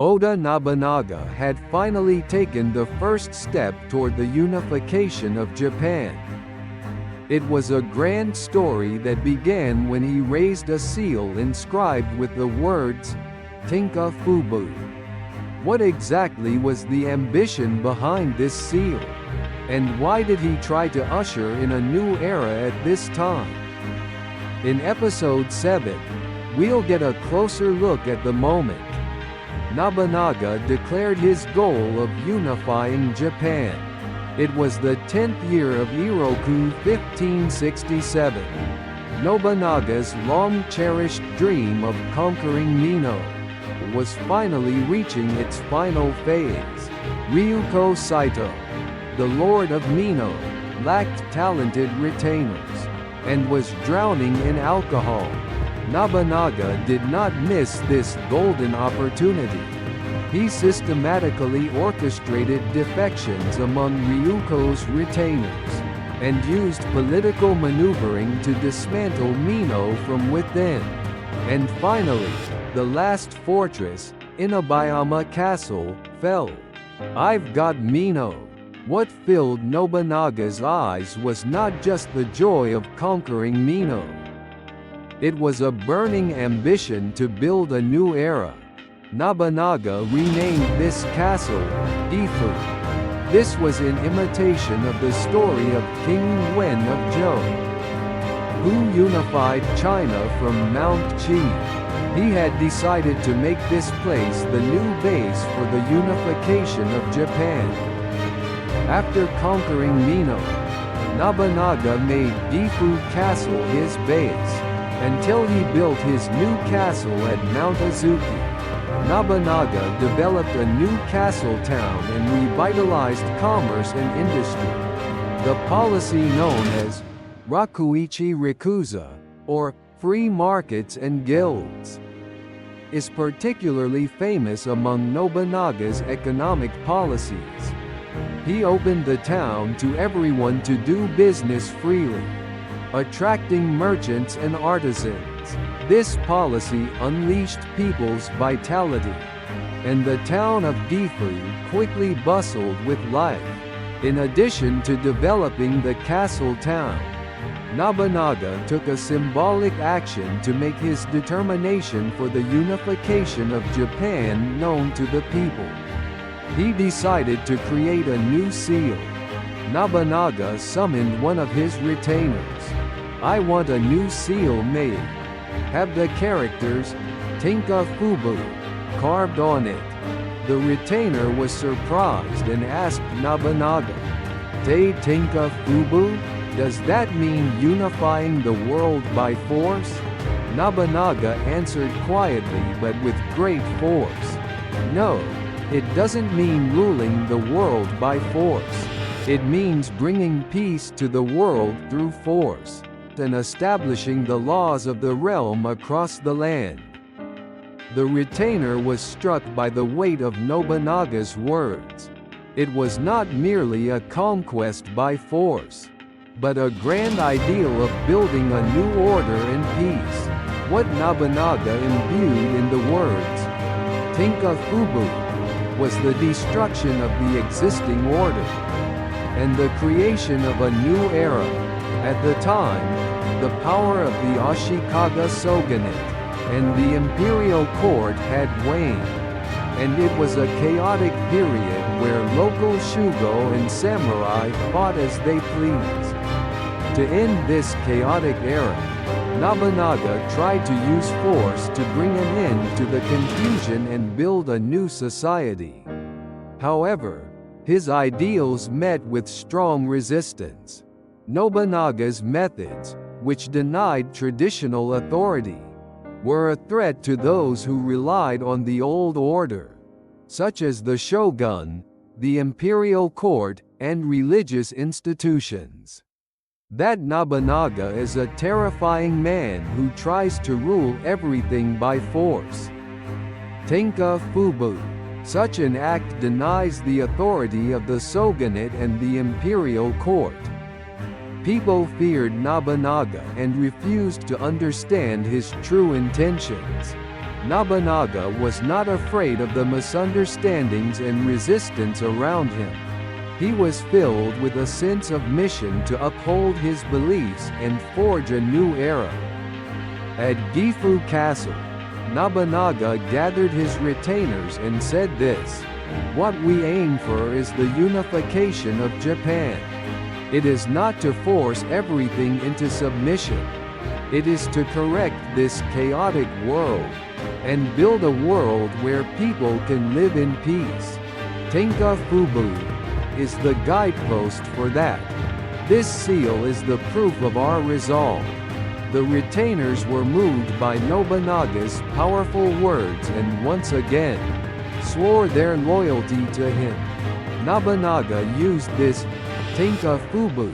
Oda Nobunaga had finally taken the first step toward the unification of Japan. It was a grand story that began when he raised a seal inscribed with the words, Tenka Fubu. What exactly was the ambition behind this seal? And why did he try to usher in a new era at this time? In episode 7, we'll get a closer look at the moment Nobunaga declared his goal of unifying Japan. It was the 10th year of Eiroku 1567. Nobunaga's long-cherished dream of conquering Mino was finally reaching its final phase. Ryuko Saito, the lord of Mino, lacked talented retainers, and was drowning in alcohol. Nobunaga did not miss this golden opportunity. He systematically orchestrated defections among Ryuko's retainers, and used political maneuvering to dismantle Mino from within. And finally, the last fortress, Inabayama Castle, fell. I've got Mino. What filled Nobunaga's eyes was not just the joy of conquering Mino. It was a burning ambition to build a new era. Nobunaga renamed this castle, Gifu. This was in imitation of the story of King Wen of Zhou, who unified China from Mount Qi. He had decided to make this place the new base for the unification of Japan. After conquering Mino, Nobunaga made Gifu Castle his base, until he built his new castle at Mount Azuki. Nobunaga developed a new castle town and revitalized commerce and industry. The policy known as Rakuichi Rikuza, or free markets and guilds, is particularly famous among Nobunaga's economic policies. He opened the town to everyone to do business freely, attracting merchants and artisans. This policy unleashed people's vitality, and the town of Gifu quickly bustled with life. In addition to developing the castle town, Nobunaga took a symbolic action to make his determination for the unification of Japan known to the people. He decided to create a new seal. Nobunaga summoned one of his retainers. I want a new seal made. Have the characters, Tenka Fubu, carved on it. The retainer was surprised and asked Nobunaga, Te Tenka Fubu? Does that mean unifying the world by force? Nobunaga answered quietly but with great force. No, it doesn't mean ruling the world by force. It means bringing peace to the world through force, and establishing the laws of the realm across the land. The retainer was struck by the weight of Nobunaga's words. It was not merely a conquest by force, but a grand ideal of building a new order and peace. What Nobunaga imbued in the words, Tenka Fubu, was the destruction of the existing order, and the creation of a new era. At the time, the power of the Ashikaga shogunate and the imperial court had waned, and it was a chaotic period where local shugo and samurai fought as they pleased. To end this chaotic era, Nobunaga tried to use force to bring an end to the confusion and build a new society. However, his ideals met with strong resistance. Nobunaga's methods, which denied traditional authority, were a threat to those who relied on the old order, such as the shogun, the imperial court, and religious institutions. That Nobunaga is a terrifying man who tries to rule everything by force. Tenka Fubu. Such an act denies the authority of the shogunate and the imperial court. People feared Nobunaga and refused to understand his true intentions. Nobunaga was not afraid of the misunderstandings and resistance around him. He was filled with a sense of mission to uphold his beliefs and forge a new era. At Gifu Castle, Nobunaga gathered his retainers and said this: "What we aim for is the unification of Japan. It is not to force everything into submission. It is to correct this chaotic world, and build a world where people can live in peace. Tenka Fubu is the guidepost for that. This seal is the proof of our resolve." The retainers were moved by Nobunaga's powerful words and once again swore their loyalty to him. Nobunaga used this Tenka Fubu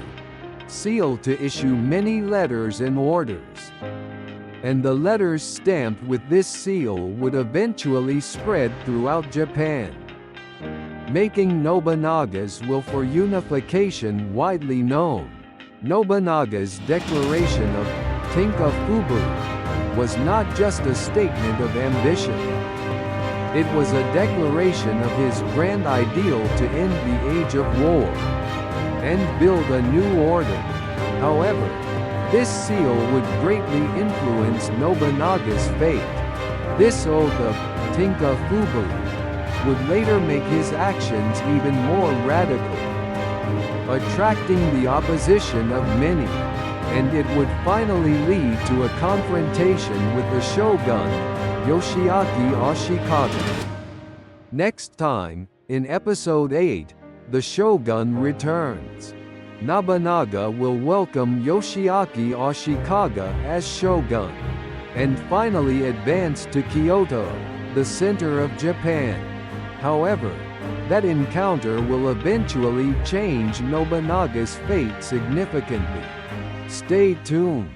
seal to issue many letters and orders. And the letters stamped with this seal would eventually spread throughout Japan, making Nobunaga's will for unification widely known. Nobunaga's declaration of Tenka Fubu was not just a statement of ambition. It was a declaration of his grand ideal to end the age of war and build a new order. However, this seal would greatly influence Nobunaga's fate. This oath of Tenka Fubu would later make his actions even more radical, attracting the opposition of many, and it would finally lead to a confrontation with the shogun, Yoshiaki Ashikaga. Next time, in Episode 8, the shogun returns. Nobunaga will welcome Yoshiaki Ashikaga as shogun, and finally advance to Kyoto, the center of Japan. However, that encounter will eventually change Nobunaga's fate significantly. Stay tuned.